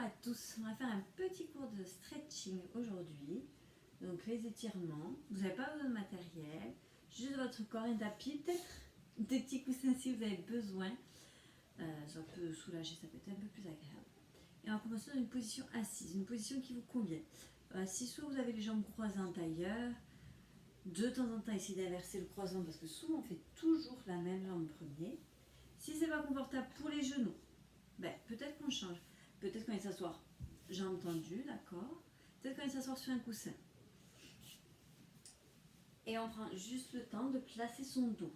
à tous, on va faire un petit cours de stretching aujourd'hui. Donc les étirements, vous n'avez pas besoin de matériel, juste votre corps, un tapis, peut-être des petits coussins si vous avez besoin. Ça peut soulager, ça peut être un peu plus agréable. Et on va commencer dans une position assise, une position qui vous convient. Si soit vous avez les jambes croisées en tailleur, de temps en temps essayez d'inverser le croisement parce que souvent on fait toujours la même jambe premier. Si c'est pas confortable pour les genoux, peut-être qu'on change. Peut-être qu'on va s'asseoir jambes tendues, d'accord. Peut-être qu'on va s'asseoir sur un coussin. Et on prend juste le temps de placer son dos.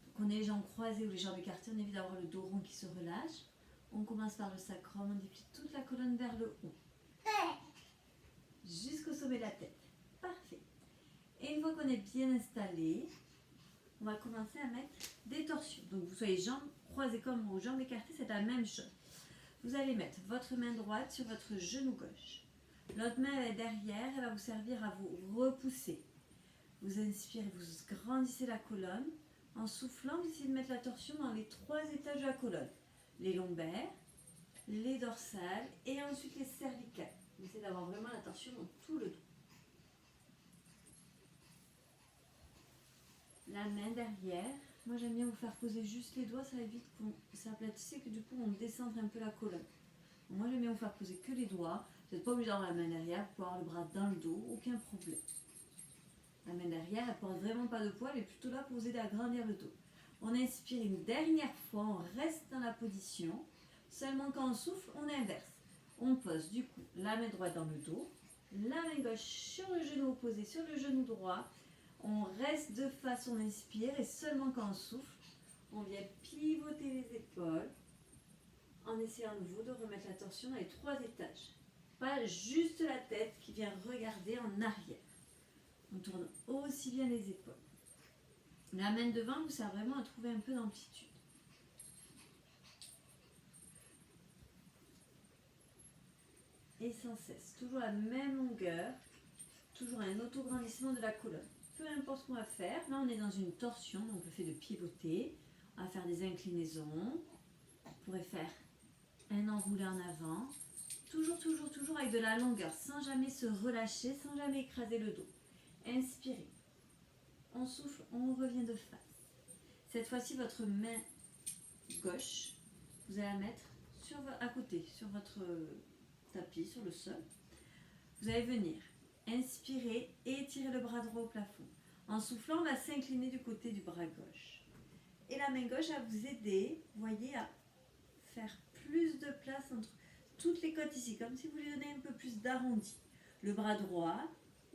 Donc on ait les jambes croisées ou les jambes écartées, on évite d'avoir le dos rond qui se relâche. On commence par le sacrum, on déplie toute la colonne vers le haut. Jusqu'au sommet de la tête. Parfait. Et une fois qu'on est bien installé, on va commencer à mettre des torsions. Donc vous soyez jambes croisées comme moi ou jambes écartées, c'est la même chose. Vous allez mettre votre main droite sur votre genou gauche. L'autre main elle est derrière, elle va vous servir à vous repousser. Vous inspirez, vous grandissez la colonne. En soufflant, vous essayez de mettre la torsion dans les 3 étages de la colonne. Les lombaires, les dorsales et ensuite les cervicales. Vous essayez d'avoir vraiment la torsion dans tout le dos. La main derrière. Moi j'aime bien vous faire poser juste les doigts, ça évite qu'on s'aplatisse et que du coup on descende un peu la colonne. Moi j'aime bien vous faire poser que les doigts. Vous n'êtes pas obligé d'avoir la main derrière, vous pouvez avoir le bras dans le dos, aucun problème. La main derrière, elle ne porte vraiment pas de poids, elle est plutôt là pour vous aider à grandir le dos. On inspire une dernière fois, on reste dans la position. Seulement quand on souffle, on inverse. On pose du coup la main droite dans le dos, la main gauche sur le genou opposé, sur le genou droit. On reste de face, on inspire et seulement quand on souffle, on vient pivoter les épaules en essayant à nouveau de remettre la torsion dans les 3 étages. Pas juste la tête qui vient regarder en arrière. On tourne aussi bien les épaules. La main devant vous sert vraiment à trouver un peu d'amplitude. Et sans cesse, toujours la même longueur, toujours un autograndissement de la colonne. Peu importe ce qu'on va faire, là on est dans une torsion, donc le fait de pivoter, on va faire des inclinaisons, on pourrait faire un enroulé en avant, toujours avec de la longueur, sans jamais se relâcher, sans jamais écraser le dos. Inspirez, on souffle, on revient de face. Cette fois-ci, votre main gauche, vous allez la mettre à côté, sur votre tapis, sur le sol. Vous allez venir inspirer et étirer le bras droit au plafond. En soufflant, on va s'incliner du côté du bras gauche. Et la main gauche va vous aider, vous voyez, à faire plus de place entre toutes les côtes ici, comme si vous lui donnez un peu plus d'arrondi. Le bras droit,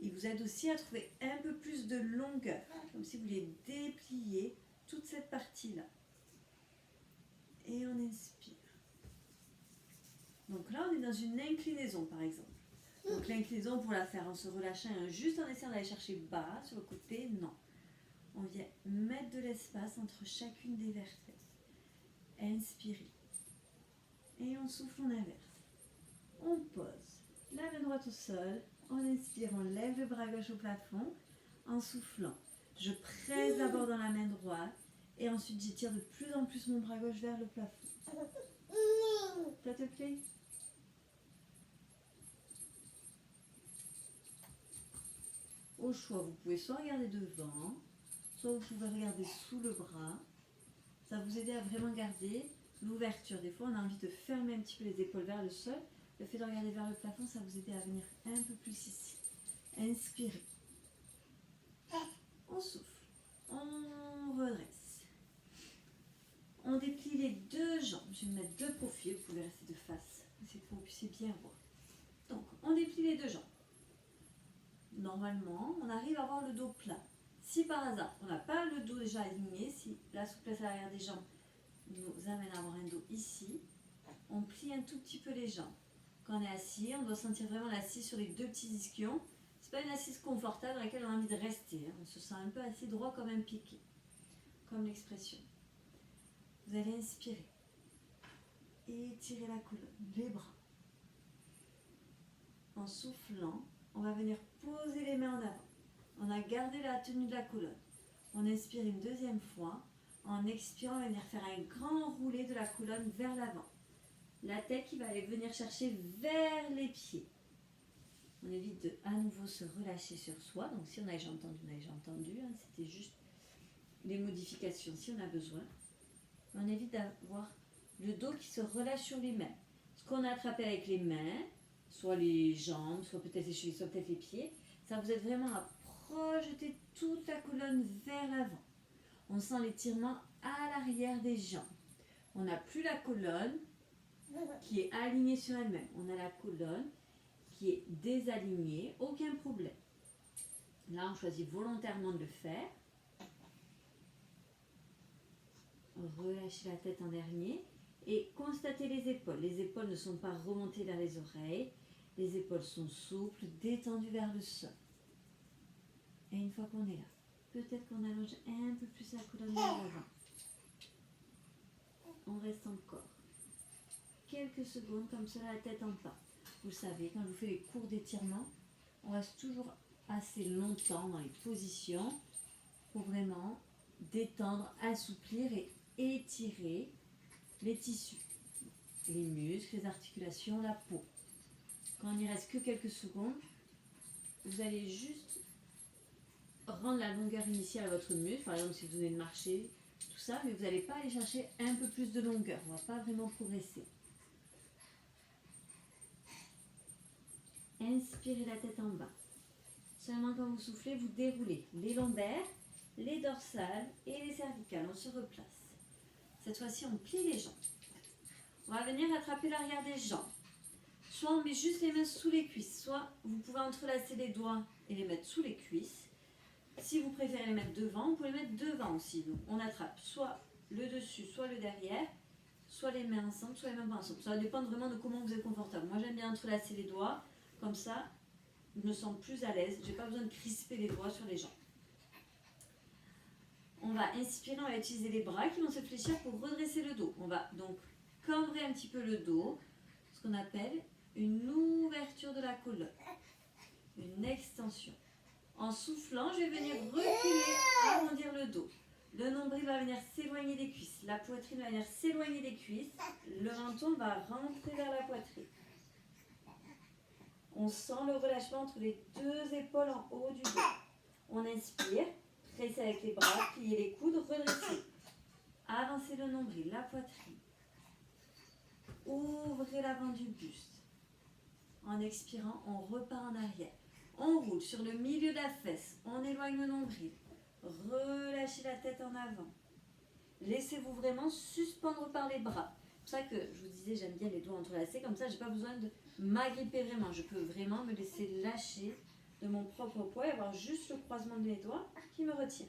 il vous aide aussi à trouver un peu plus de longueur, comme si vous vouliez déplier toute cette partie-là. Et on inspire. Donc là, on est dans une inclinaison, par exemple. Donc l'inclinaison, pour la faire en se relâchant, juste en essayant d'aller chercher bas sur le côté, non. On vient mettre de l'espace entre chacune des vertèbres. Inspirez. Et on souffle, on inverse. On pose la main droite au sol. On inspire, on lève le bras gauche au plafond. En soufflant, je presse d'abord dans la main droite. Et ensuite, j'étire de plus en plus mon bras gauche vers le plafond. Ça te plaît ? Au choix, vous pouvez soit regarder devant, soit vous pouvez regarder sous le bras. Ça va vous aider à vraiment garder l'ouverture. Des fois, on a envie de fermer un petit peu les épaules vers le sol. Le fait de regarder vers le plafond, ça va vous aider à venir un peu plus ici. Inspirez. On souffle. On redresse. On déplie les 2 jambes. Je vais me mettre de profil. Vous pouvez rester de face. C'est pour que vous puissiez bien voir. Donc, on déplie les 2 jambes. Normalement, on arrive à avoir le dos plat. Si par hasard, on n'a pas le dos déjà aligné, si la souplesse à l'arrière des jambes nous amène à avoir un dos ici, on plie un tout petit peu les jambes. Quand on est assis, on doit sentir vraiment l'assise sur les 2 petits ischions. Ce n'est pas une assise confortable dans laquelle on a envie de rester. On se sent un peu assis droit comme un piqué, comme l'expression. Vous allez inspirer et étirer la colonne, les bras. En soufflant, on va venir poser les mains en avant. On a gardé la tenue de la colonne. On inspire une 2e fois. En expirant, on va venir faire un grand enroulé de la colonne vers l'avant. La tête qui va aller venir chercher vers les pieds. On évite de à nouveau se relâcher sur soi. Donc si on a déjà entendu, on a déjà entendu. Hein, c'était juste les modifications si on a besoin. On évite d'avoir le dos qui se relâche sur lui-même. Ce qu'on a attrapé avec les mains, soit les jambes, soit peut-être les chevilles, soit peut-être les pieds, ça vous aide vraiment à projeter toute la colonne vers l'avant. On sent l'étirement à l'arrière des jambes. On n'a plus la colonne qui est alignée sur elle-même. On a la colonne qui est désalignée, aucun problème. Là, on choisit volontairement de le faire. Relâchez la tête en dernier et constatez les épaules. Les épaules ne sont pas remontées vers les oreilles. Les épaules sont souples, détendues vers le sol. Et une fois qu'on est là, peut-être qu'on allonge un peu plus la colonne vers l'avant. On reste encore quelques secondes comme cela, la tête en bas. Vous savez, quand je vous fais les cours d'étirement, on reste toujours assez longtemps dans les positions pour vraiment détendre, assouplir et étirer les tissus, les muscles, les articulations, la peau. Quand il n'y reste que quelques secondes, vous allez juste rendre la longueur initiale à votre muscle. Par exemple, si vous venez de marcher, tout ça, mais vous n'allez pas aller chercher un peu plus de longueur. On ne va pas vraiment progresser. Inspirez la tête en bas. Seulement quand vous soufflez, vous déroulez les lombaires, les dorsales et les cervicales. On se replace. Cette fois-ci, on plie les jambes. On va venir attraper l'arrière des jambes. Soit on met juste les mains sous les cuisses, soit vous pouvez entrelacer les doigts et les mettre sous les cuisses. Si vous préférez les mettre devant, vous pouvez les mettre devant aussi. Donc, on attrape soit le dessus, soit le derrière, soit les mains ensemble, soit les mains pas ensemble. Ça va dépendre vraiment de comment vous êtes confortable. Moi, j'aime bien entrelacer les doigts. Comme ça, je me sens plus à l'aise. Je n'ai pas besoin de crisper les doigts sur les jambes. On va inspirer, on va utiliser les bras qui vont se fléchir pour redresser le dos. On va donc cambrer un petit peu le dos, ce qu'on appelle une ouverture de la colonne, une extension. En soufflant, je vais venir reculer, arrondir le dos. Le nombril va venir s'éloigner des cuisses, la poitrine va venir s'éloigner des cuisses, le menton va rentrer vers la poitrine. On sent le relâchement entre les deux épaules en haut du dos. On inspire, pressez avec les bras, pliez les coudes, redressez. Avancez le nombril, la poitrine. Ouvrez l'avant du buste. En expirant, on repart en arrière. On roule sur le milieu de la fesse. On éloigne le nombril. Relâchez la tête en avant. Laissez-vous vraiment suspendre par les bras. C'est pour ça que je vous disais, j'aime bien les doigts entrelacés. Comme ça, je n'ai pas besoin de m'agripper vraiment. Je peux vraiment me laisser lâcher de mon propre poids et avoir juste le croisement de mes doigts qui me retient.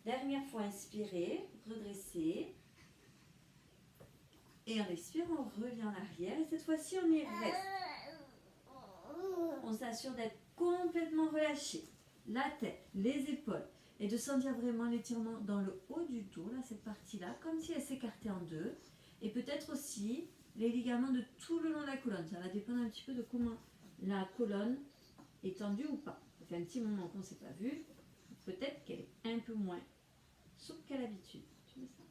Dernière fois, inspirez, redressez. Et en expirant, on revient en arrière. Et cette fois-ci, on y reste. On s'assure d'être complètement relâché. La tête, les épaules. Et de sentir vraiment l'étirement dans le haut du dos, là, cette partie-là, comme si elle s'écartait en deux. Et peut-être aussi les ligaments de tout le long de la colonne. Ça va dépendre un petit peu de comment la colonne est tendue ou pas. Ça fait un petit moment qu'on ne s'est pas vu. Peut-être qu'elle est un peu moins souple qu'à l'habitude. Tu veux ça ?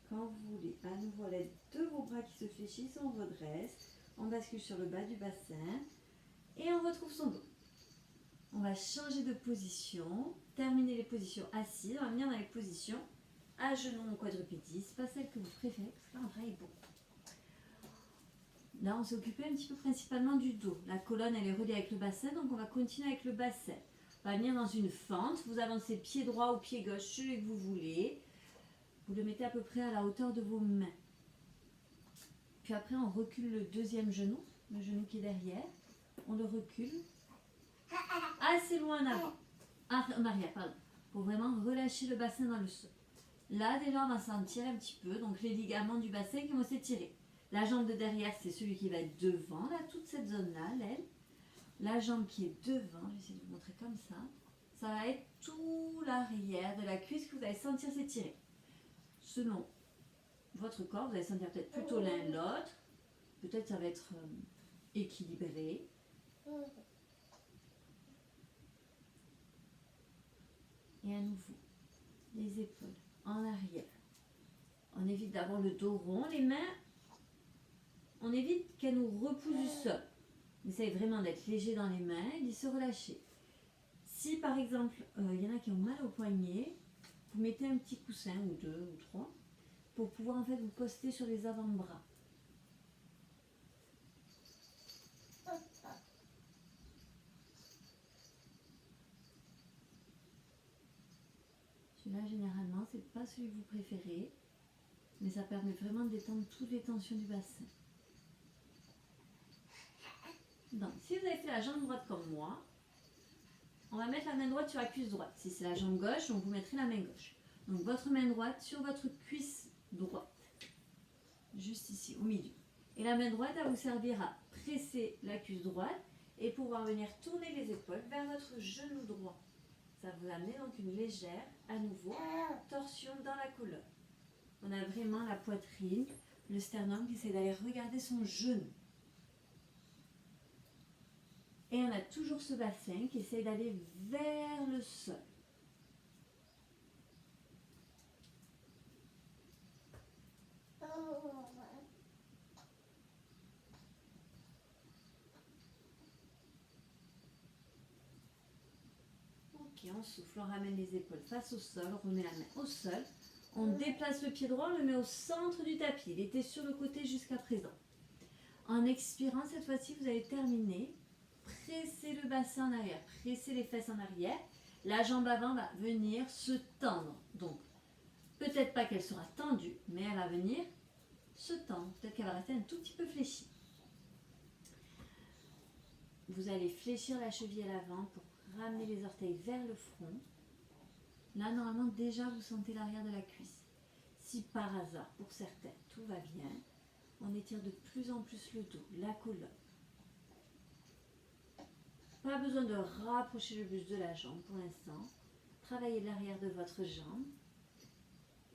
Quand vous voulez, à nouveau à l'aide de vos bras qui se fléchissent, on redresse, on bascule sur le bas du bassin et on retrouve son dos. On va changer de position, terminer les positions assises, on va venir dans les positions à genoux ou quadrupédie, c'est pas celle que vous préférez parce que là on travaille beaucoup. Là on s'est occupé un petit peu principalement du dos. La colonne elle est reliée avec le bassin, donc on va continuer avec le bassin. On va venir dans une fente, vous avancez pied droit ou pied gauche, celui que vous voulez. Vous le mettez à peu près à la hauteur de vos mains. Puis après, on recule le deuxième genou, le genou qui est derrière. On le recule assez loin en avant, en arrière, pardon, pour vraiment relâcher le bassin dans le sol. Là, déjà, on va sentir un petit peu donc les ligaments du bassin qui vont s'étirer. La jambe de derrière, c'est celui qui va être devant, là, toute cette zone-là, l'aile. La jambe qui est devant, je vais essayer de vous montrer comme ça. ça va être tout l'arrière de la cuisse que vous allez sentir s'étirer. Selon votre corps, vous allez sentir peut-être plutôt l'un l'autre. Peut-être ça va être équilibré. Et à nouveau, les épaules en arrière. On évite d'avoir le dos rond. Les mains, on évite qu'elles nous repoussent du sol. On essaye vraiment d'être léger dans les mains et de se relâcher. Si par exemple, il y en a qui ont mal au poignet, vous mettez un petit coussin ou 2 ou 3 pour pouvoir en fait vous poster sur les avant-bras. Celui-là, généralement, c'est pas celui que vous préférez, mais ça permet vraiment de détendre toutes les tensions du bassin. Donc, si vous avez fait la jambe droite comme moi, on va mettre la main droite sur la cuisse droite. Si c'est la jambe gauche, donc vous mettrez la main gauche. Donc, votre main droite sur votre cuisse droite, juste ici, au milieu. Et la main droite, elle vous servira à presser la cuisse droite et pouvoir venir tourner les épaules vers votre genou droit. Ça va vous amener donc une légère, à nouveau, torsion dans la colonne. On a vraiment la poitrine, le sternum qui essaie d'aller regarder son genou. Et on a toujours ce bassin qui essaie d'aller vers le sol. Ok, on souffle, on ramène les épaules face au sol, on remet la main au sol. On déplace le pied droit, on le met au centre du tapis. Il était sur le côté jusqu'à présent. En expirant, cette fois-ci, vous allez terminer. Pressez le bassin en arrière, pressez les fesses en arrière. La jambe avant va venir se tendre. Donc, peut-être pas qu'elle sera tendue, mais elle va venir se tendre. Peut-être qu'elle va rester un tout petit peu fléchie. Vous allez fléchir la cheville à l'avant pour ramener les orteils vers le front. Là, normalement, déjà, vous sentez l'arrière de la cuisse. Si par hasard, pour certains, tout va bien, on étire de plus en plus le dos, la colonne. Pas besoin de rapprocher le buste de la jambe pour l'instant. Travaillez l'arrière de votre jambe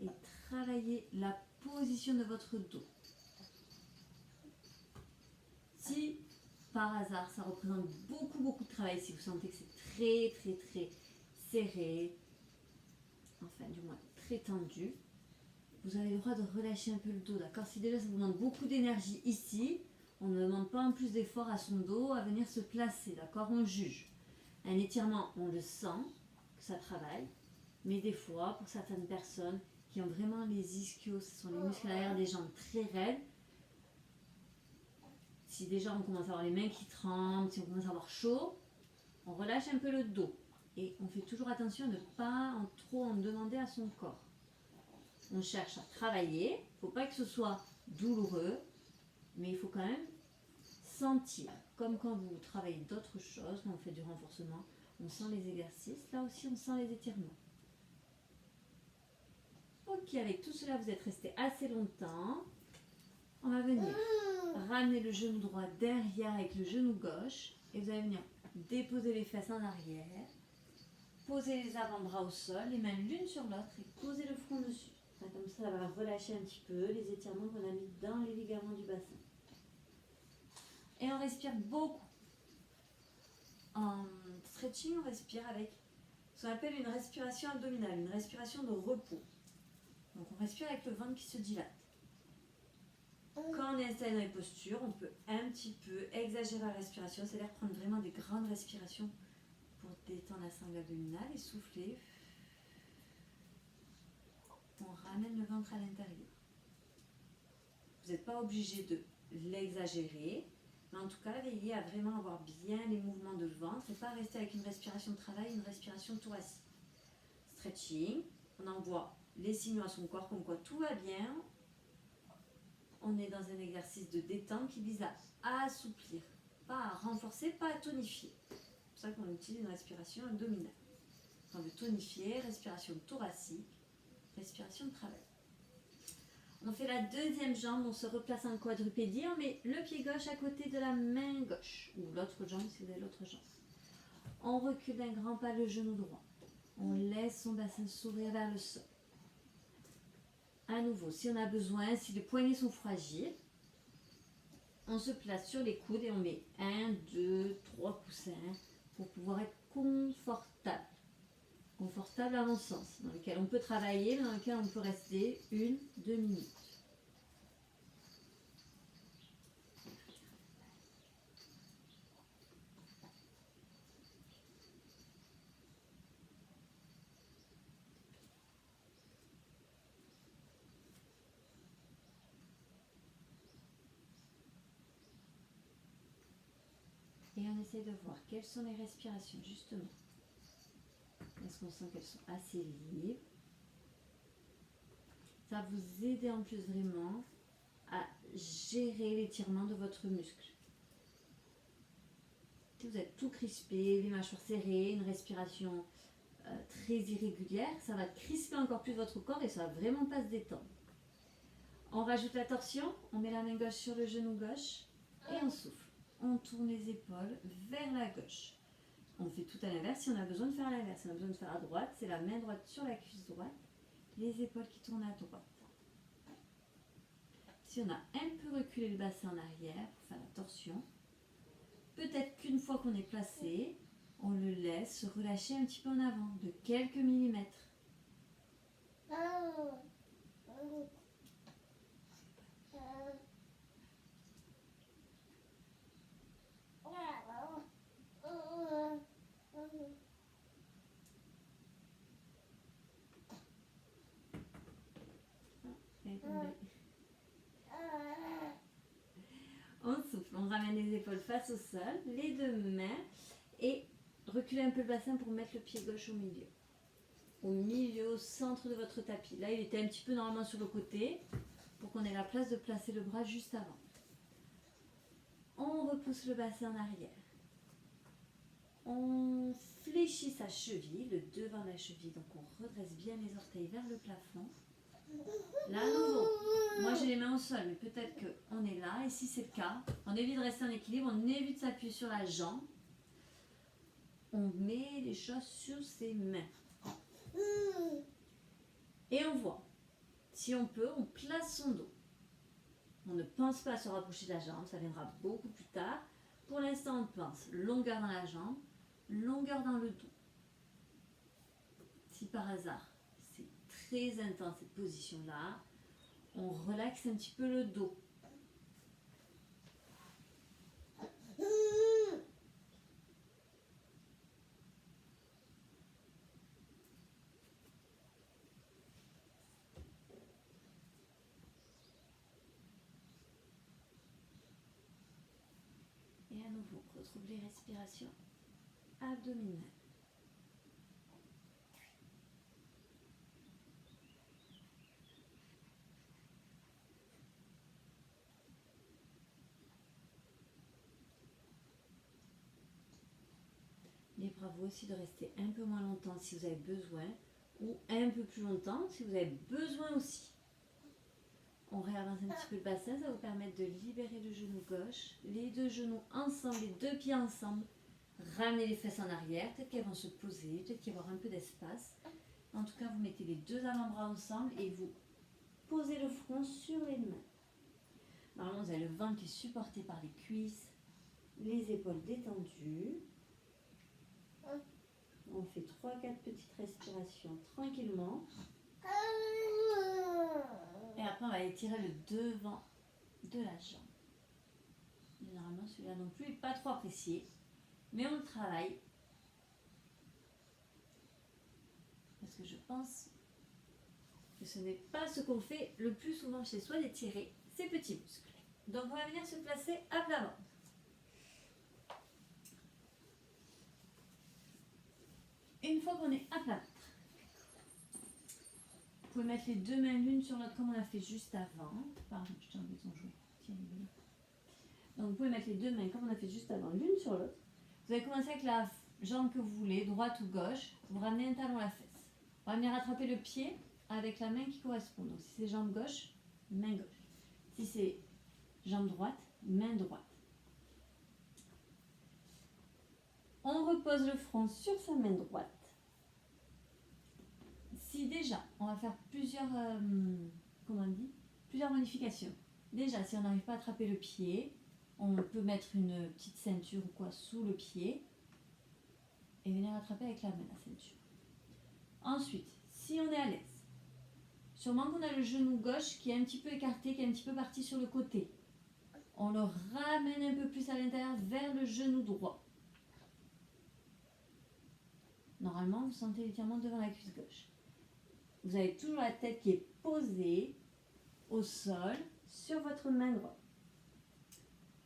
et travaillez la position de votre dos. Si par hasard ça représente beaucoup de travail, si vous sentez que c'est très serré, enfin du moins très tendu, vous avez le droit de relâcher un peu le dos, d'accord? Si déjà ça vous demande beaucoup d'énergie ici, on ne demande pas en plus d'effort à son dos à venir se placer, d'accord? On juge. Un étirement, on le sent, que ça travaille, mais des fois, pour certaines personnes qui ont vraiment les ischios, ce sont les muscles arrière des jambes très raides, si déjà on commence à avoir les mains qui tremblent, si on commence à avoir chaud, on relâche un peu le dos. Et on fait toujours attention à ne pas trop en demander à son corps. On cherche à travailler, il ne faut pas que ce soit douloureux, mais il faut quand même sentir, comme quand vous travaillez d'autres choses, quand on fait du renforcement, on sent les exercices, là aussi on sent les étirements. Ok, avec tout cela vous êtes resté assez longtemps. On va venir ramener le genou droit derrière avec le genou gauche et vous allez venir déposer les fesses en arrière, poser les avant-bras au sol, les mains l'une sur l'autre et poser le front dessus. Comme ça, ça va relâcher un petit peu les étirements qu'on a mis dans les ligaments du bassin. Et on respire beaucoup. En stretching, on respire avec ce qu'on appelle une respiration abdominale, une respiration de repos. Donc on respire avec le ventre qui se dilate. Quand on est installé dans les postures, on peut un petit peu exagérer la respiration, c'est-à-dire prendre vraiment des grandes respirations pour détendre la sangle abdominale et souffler. On ramène le ventre à l'intérieur. Vous n'êtes pas obligé de l'exagérer, mais en tout cas, veillez à vraiment avoir bien les mouvements de ventre et pas rester avec une respiration de travail, une respiration thoracique. Stretching, on envoie les signaux à son corps comme quoi tout va bien. On est dans un exercice de détente qui vise à assouplir, pas à renforcer, pas à tonifier. C'est pour ça qu'on utilise une respiration abdominale. On veut tonifier, respiration thoracique, respiration de travail. On fait la deuxième jambe, on se replace en quadrupédie, on met le pied gauche à côté de la main gauche, ou l'autre jambe si vous avez l'autre jambe. On recule d'un grand pas le genou droit. On laisse son bassin s'ouvrir vers le sol. À nouveau, si on a besoin, si les poignets sont fragiles, on se place sur les coudes et on met 1, 2, 3 coussins pour pouvoir être confortable. Confortable à mon sens, dans lequel on peut travailler, dans lequel on peut rester 1, 2 minutes. Et on essaie de voir quelles sont les respirations, justement. Est-ce qu'on sent qu'elles sont assez libres? Ça va vous aider en plus vraiment à gérer l'étirement de votre muscle. Si vous êtes tout crispé, les mâchoires serrées, une respiration très irrégulière, ça va crisper encore plus votre corps et ça va vraiment pas se détendre. On rajoute la torsion, on met la main gauche sur le genou gauche et on souffle. On tourne les épaules vers la gauche. On fait tout à l'inverse si on a besoin de faire à l'inverse. Si on a besoin de faire à droite, c'est la main droite sur la cuisse droite, les épaules qui tournent à droite. Si on a un peu reculé le bassin en arrière pour faire la torsion, peut-être qu'une fois qu'on est placé, on le laisse se relâcher un petit peu en avant, de quelques millimètres. On souffle, on ramène les épaules face au sol, les deux mains et reculez un peu le bassin pour mettre le pied gauche au milieu. Au milieu, au centre de votre tapis. Là, il était un petit peu normalement sur le côté pour qu'on ait la place de placer le bras juste avant. On repousse le bassin en arrière. On fléchit sa cheville, le devant de la cheville, donc on redresse bien les orteils vers le plafond. Là, à nouveau, moi j'ai les mains au sol, mais peut-être qu'on est là, et si c'est le cas, on évite de rester en équilibre, on évite de s'appuyer sur la jambe. On met les choses sur ses mains. Et on voit, si on peut, on place son dos. On ne pense pas à se rapprocher de la jambe, ça viendra beaucoup plus tard. Pour l'instant, on pense longueur dans la jambe, longueur dans le dos. Si par hasard, c'est très intense cette position-là, on relaxe un petit peu le dos. Et à nouveau, retrouve les respirations abdominales. Libre à vous aussi de rester un peu moins longtemps si vous avez besoin, ou un peu plus longtemps si vous avez besoin aussi. On réavance un petit peu le bassin, ça va vous permettre de libérer le genou gauche, les deux genoux ensemble, les deux pieds ensemble. Ramenez les fesses en arrière, peut-être qu'elles vont se poser, peut-être qu'il y aura un peu d'espace. En tout cas, vous mettez les deux avant-bras ensemble et vous posez le front sur les mains. Normalement, vous avez le ventre qui est supporté par les cuisses, les épaules détendues. On fait 3-4 petites respirations tranquillement. Et après, on va étirer le devant de la jambe. Généralement, celui-là non plus n'est pas trop apprécié. Mais on le travaille. Parce que je pense que ce n'est pas ce qu'on fait le plus souvent chez soi, d'étirer ces petits muscles. Donc, on va venir se placer à plat ventre. Une fois qu'on est à plat ventre, vous pouvez mettre les deux mains l'une sur l'autre comme on a fait juste avant. Pardon, je t'ai enlevé ton jour. Tiens, donc vous pouvez mettre les deux mains comme on a fait juste avant, l'une sur l'autre. Vous allez commencer avec la jambe que vous voulez, droite ou gauche. Vous ramenez un talon à la fesse. On va venir rattraper le pied avec la main qui correspond. Donc si c'est jambe gauche, main gauche. Si c'est jambe droite, main droite. On On repose le front sur sa main droite. Si déjà, on va faire plusieurs modifications. Déjà, si on n'arrive pas à attraper le pied, on peut mettre une petite ceinture ou quoi sous le pied et venir attraper avec la main la ceinture. Ensuite, si on est à l'aise, sûrement qu'on a le genou gauche qui est un petit peu écarté, qui est un petit peu parti sur le côté. On le ramène un peu plus à l'intérieur vers le genou droit. Normalement, vous sentez l'étirement devant la cuisse gauche. Vous avez toujours la tête qui est posée au sol sur votre main droite.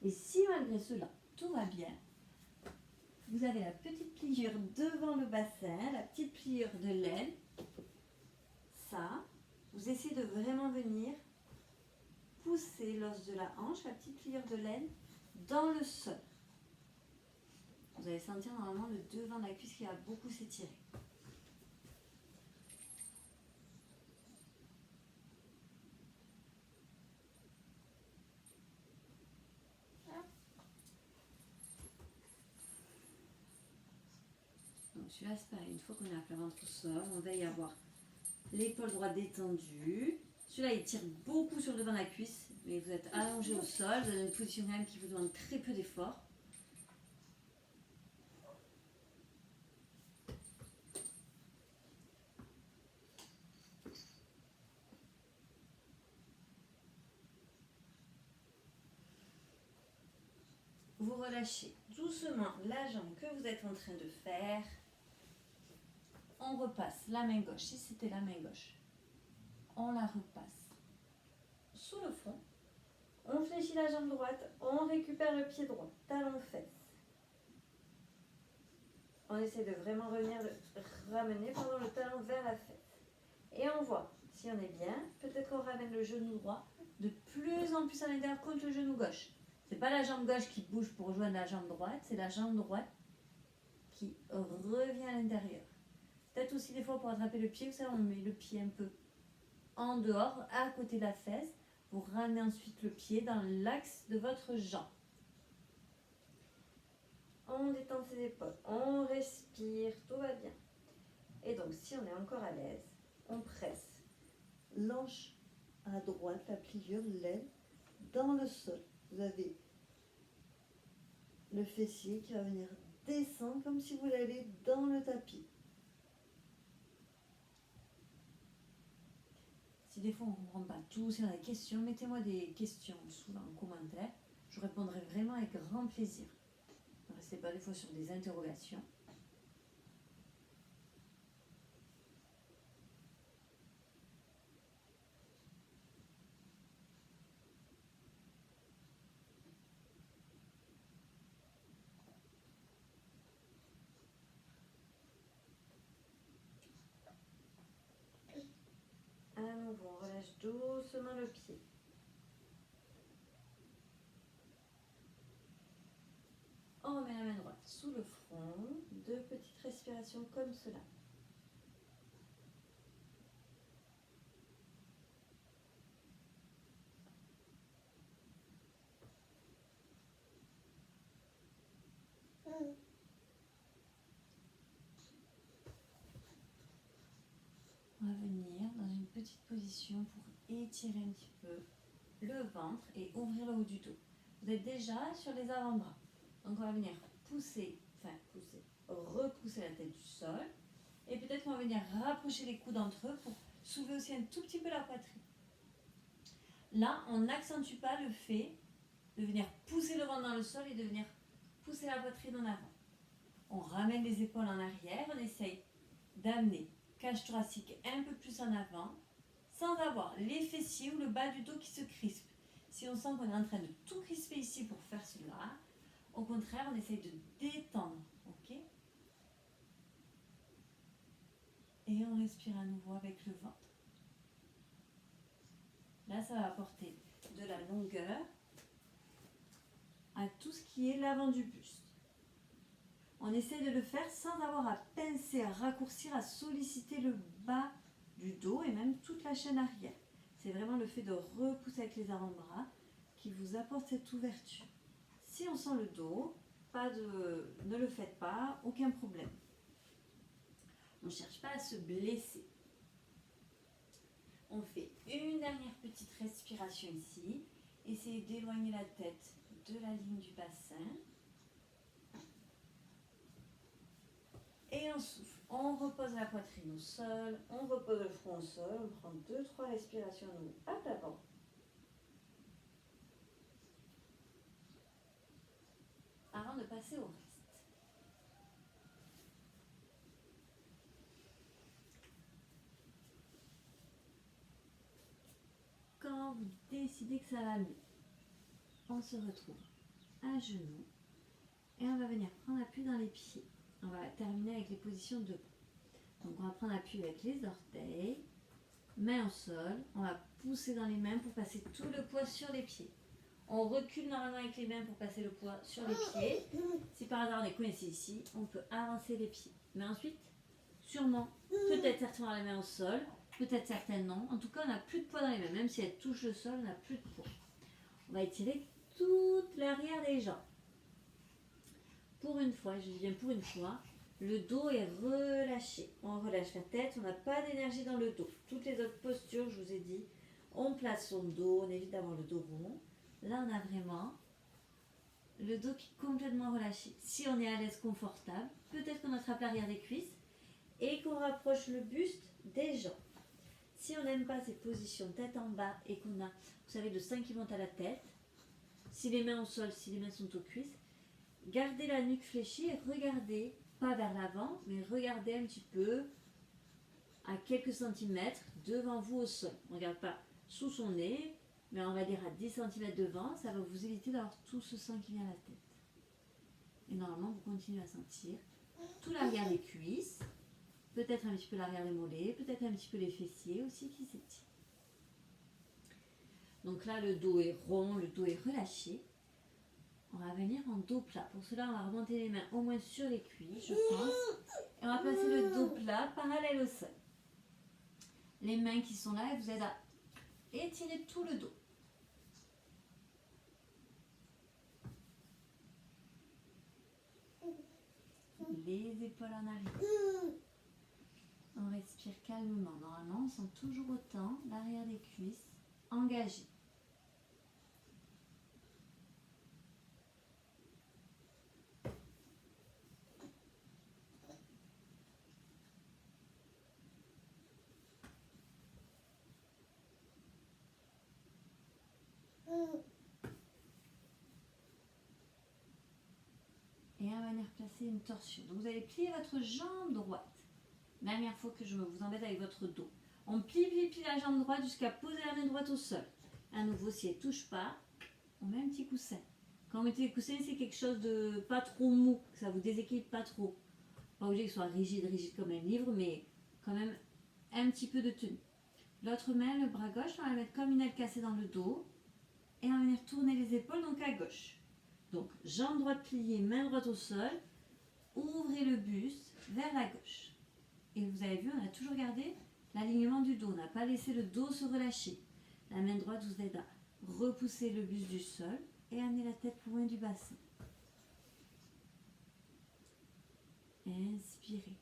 Et si malgré cela, tout va bien, vous avez la petite pliure devant le bassin, la petite pliure de l'aine. Ça, vous essayez de vraiment venir pousser l'os de la hanche, la petite pliure de l'aine, dans le sol. Vous allez sentir normalement le devant de la cuisse qui va beaucoup s'étirer. Donc celui-là c'est pareil, une fois qu'on est à plat ventre au sol, on va y avoir l'épaule droite détendue. Celui-là il tire beaucoup sur le devant de la cuisse, mais vous êtes allongé au sol, vous avez une position quand même qui vous demande très peu d'effort. Vous relâchez doucement la jambe que vous êtes en train de faire. On repasse la main gauche, si c'était la main gauche, on la repasse sous le front. On fléchit la jambe droite, on récupère le pied droit, talon fesse. On essaie de vraiment ramener le talon vers la fesse. Et on voit, si on est bien, peut-être qu'on ramène le genou droit de plus en plus à l'intérieur contre le genou gauche. C'est pas la jambe gauche qui bouge pour rejoindre la jambe droite, c'est la jambe droite qui revient à l'intérieur. Peut-être aussi des fois pour attraper le pied, vous savez, on met le pied un peu en dehors, à côté de la fesse. Vous ramenez ensuite le pied dans l'axe de votre jambe. On détend ses épaules, on respire, tout va bien. Et donc, si on est encore à l'aise, on presse l'hanche à droite, la pliure, l'aine, dans le sol. Vous avez le fessier qui va venir descendre comme si vous l'allez dans le tapis. Si des fois on ne comprend pas tout, si on a des questions, mettez-moi des questions sous en commentaire. Je répondrai vraiment avec grand plaisir. Ne restez pas des fois sur des interrogations. À nouveau, on relâche doucement le pied. On remet la main droite sous le front. 2 petites respirations comme cela. On va venir dans une petite position pour étirer un petit peu le ventre et ouvrir le haut du dos. Vous êtes déjà sur les avant-bras. Donc on va venir repousser la tête du sol. Et peut-être qu'on va venir rapprocher les coudes entre eux pour soulever aussi un tout petit peu la poitrine. Là, on n'accentue pas le fait de venir pousser le ventre dans le sol et de venir pousser la poitrine en avant. On ramène les épaules en arrière, on essaye d'amener cage thoracique un peu plus en avant, sans avoir les fessiers ou le bas du dos qui se crispe. Si on sent qu'on est en train de tout crisper ici pour faire cela, au contraire, on essaye de détendre, ok? Et on respire à nouveau avec le ventre. Là, ça va apporter de la longueur à tout ce qui est l'avant du buste. On essaie de le faire sans avoir à pincer, à raccourcir, à solliciter le bas du dos et même toute la chaîne arrière. C'est vraiment le fait de repousser avec les avant-bras qui vous apporte cette ouverture. Si on sent le dos, ne le faites pas, aucun problème. On ne cherche pas à se blesser. On fait une dernière petite respiration ici. Essayez d'éloigner la tête de la ligne du bassin. Et on souffle. On repose la poitrine au sol. On repose le front au sol. On prend 2-3 respirations à nouveau à plat ventre. Avant de passer au reste. Quand vous décidez que ça va mieux, on se retrouve à genoux et on va venir prendre appui dans les pieds. On va terminer avec les positions debout. Donc on va prendre appui avec les orteils, mains au sol, on va pousser dans les mains pour passer tout le poids sur les pieds. On recule normalement avec les mains pour passer le poids sur les pieds. Si par hasard on est coincé ici, on peut avancer les pieds. Mais ensuite, sûrement, peut-être certains ont les mains au sol, peut-être certaines non. En tout cas, on n'a plus de poids dans les mains. Même si elles touchent le sol, on n'a plus de poids. On va étirer toute l'arrière des jambes. Pour une fois, je dis bien pour une fois, le dos est relâché. On relâche la tête, on n'a pas d'énergie dans le dos. Toutes les autres postures, je vous ai dit, on place son dos, on évite d'avoir le dos rond. Là, on a vraiment le dos qui est complètement relâché. Si on est à l'aise, confortable, peut-être qu'on attrape l'arrière des cuisses et qu'on rapproche le buste des jambes. Si on n'aime pas ces positions tête en bas et qu'on a, vous savez, le sein qui monte à la tête, si les mains au sol, si les mains sont aux cuisses, gardez la nuque fléchie et regardez, pas vers l'avant, mais regardez un petit peu à quelques centimètres devant vous au sol. On ne regarde pas sous son nez, mais on va dire à 10 cm devant, ça va vous éviter d'avoir tout ce sang qui vient à la tête. Et normalement, vous continuez à sentir tout l'arrière des cuisses, peut-être un petit peu l'arrière des mollets, peut-être un petit peu les fessiers aussi qui s'étirent. Donc là, le dos est rond, le dos est relâché. On va venir en dos plat. Pour cela, on va remonter les mains au moins sur les cuisses, je pense. Et on va placer le dos plat parallèle au sol. Les mains qui sont là, elles vous aident à étirer tout le dos. Les épaules en arrière. On respire calmement. Normalement, on sent toujours autant l'arrière des cuisses engagé. Et on va venir placer une torsion. Donc vous allez plier votre jambe droite. Dernière fois que je vous embête avec votre dos. On plie la jambe droite jusqu'à poser la main droite au sol. À nouveau, si elle ne touche pas, on met un petit coussin. Quand vous mettez les coussins, c'est quelque chose de pas trop mou, que ça vous déséquilibre pas trop. Pas obligé que ce soit rigide comme un livre, mais quand même un petit peu de tenue. L'autre main, le bras gauche, on va la mettre comme une aile cassée dans le dos. Et on va venir tourner les épaules, donc à gauche. Donc, jambe droite pliée, main droite au sol. Ouvrez le buste vers la gauche. Et vous avez vu, on a toujours gardé l'alignement du dos. On n'a pas laissé le dos se relâcher. La main droite vous aide à repousser le buste du sol et amener la tête plus loin du bassin. Inspirez.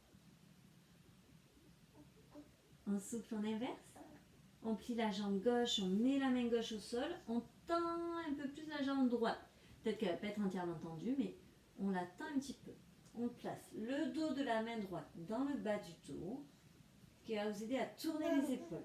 On souffle en inverse. On plie la jambe gauche, on met la main gauche au sol. On tend un peu plus la jambe droite. Peut-être qu'elle ne va pas être entièrement tendue, mais on la tend un petit peu. On place le dos de la main droite dans le bas du dos, qui va vous aider à tourner les épaules.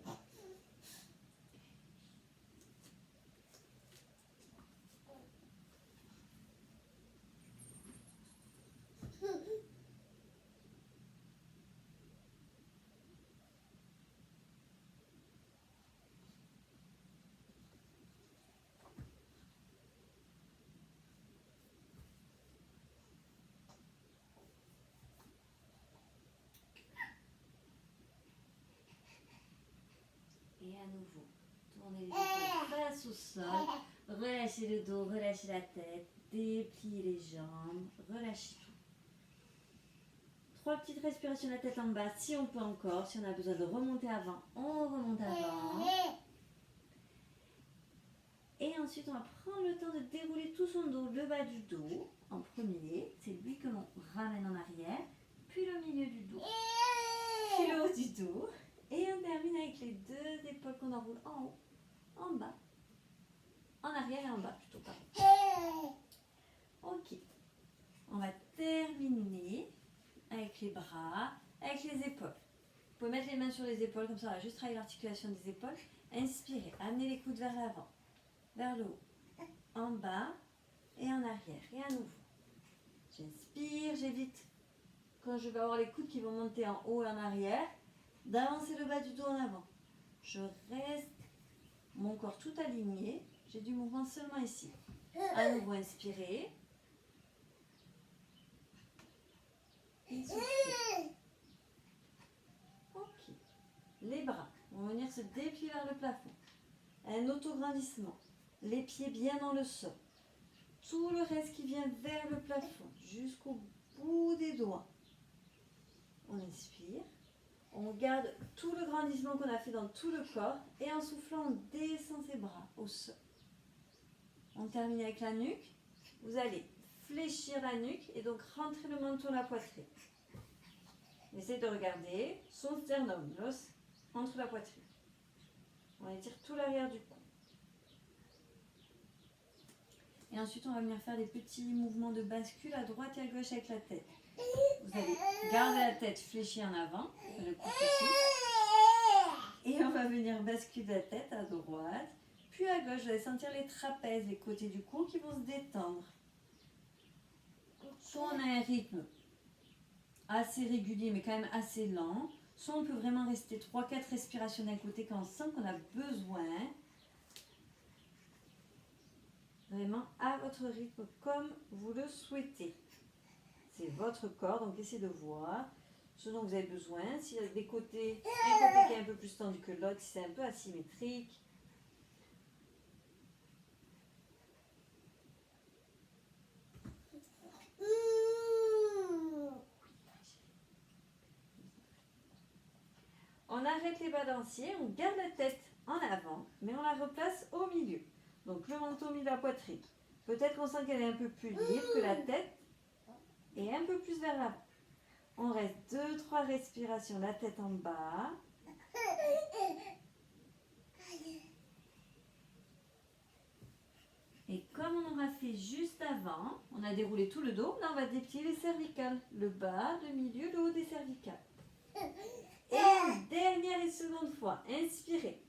Et à nouveau, tournez les épaules face au sol, relâchez le dos, relâchez la tête, dépliez les jambes, relâchez tout. 3 petites respirations la tête en bas, si on peut encore, si on a besoin de remonter avant, on remonte avant. Et ensuite, on va prendre le temps de dérouler tout son dos, le bas du dos. en premier. C'est lui que l'on ramène en arrière, puis le milieu du dos, puis le haut du dos. Et on termine avec les deux épaules qu'on enroule en haut, en bas, en arrière et en bas plutôt. Ok. On va terminer avec les bras, avec les épaules. Vous pouvez mettre les mains sur les épaules, comme ça on va juste travailler l'articulation des épaules. Inspirez, amenez les coudes vers l'avant, vers le haut, en bas et en arrière. Et à nouveau. J'inspire, j'évite, quand je vais avoir les coudes qui vont monter en haut et en arrière, d'avancer le bas du dos en avant. Je reste, mon corps tout aligné, j'ai du mouvement seulement ici. À nouveau, inspirez. Et soufflez. Ok. Les bras vont venir se déplier vers le plafond. Un autograndissement. Les pieds bien dans le sol. Tout le reste qui vient vers le plafond, jusqu'au bout des doigts. On inspire. On garde tout le grandissement qu'on a fait dans tout le corps. Et en soufflant, on descend ses bras au sol. On termine avec la nuque. Vous allez fléchir la nuque et donc rentrer le menton à la poitrine. Essayez de regarder son sternum, l'os entre la poitrine. On étire tout l'arrière du cou. Et ensuite, on va venir faire des petits mouvements de bascule à droite et à gauche avec la tête. Vous allez garder la tête fléchie en avant, le cou fléchi. Et on va venir basculer la tête à droite, puis à gauche. Vous allez sentir les trapèzes, les côtés du cou qui vont se détendre. Soit on a un rythme assez régulier, mais quand même assez lent. Soit on peut vraiment rester 3-4 respirations d'un côté quand on sent qu'on a besoin. Vraiment à votre rythme, comme vous le souhaitez. C'est votre corps, donc essayez de voir ce dont vous avez besoin. S'il y a des côtés, un côté qui est un peu plus tendu que l'autre, si c'est un peu asymétrique. On arrête les balanciers, on garde la tête en avant, mais on la replace au milieu. Donc le menton au milieu de la poitrine. Peut-être qu'on sent qu'elle est un peu plus libre, que la tête est un peu plus vers l'avant. On reste 2-3 respirations, la tête en bas. Et comme on aura fait juste avant, on a déroulé tout le dos, là on va déplier les cervicales. Le bas, le milieu, le haut des cervicales. Et dernière et seconde fois, inspirez.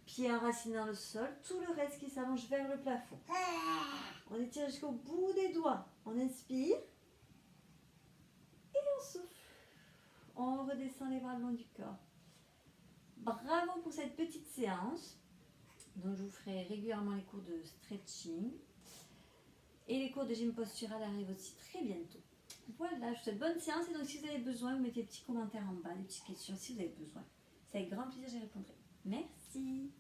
Pieds enracinés dans le sol, tout le reste qui s'allonge vers le plafond. On étire jusqu'au bout des doigts. On inspire. Et on souffle. On redescend les bras le long du corps. Bravo pour cette petite séance. Donc je vous ferai régulièrement les cours de stretching. Et les cours de gym postural arrivent aussi très bientôt. Voilà, je vous souhaite bonne séance. Et donc si vous avez besoin, vous mettez des petits commentaires en bas, des petites questions si vous avez besoin. C'est avec grand plaisir que j'y répondrai. Merci.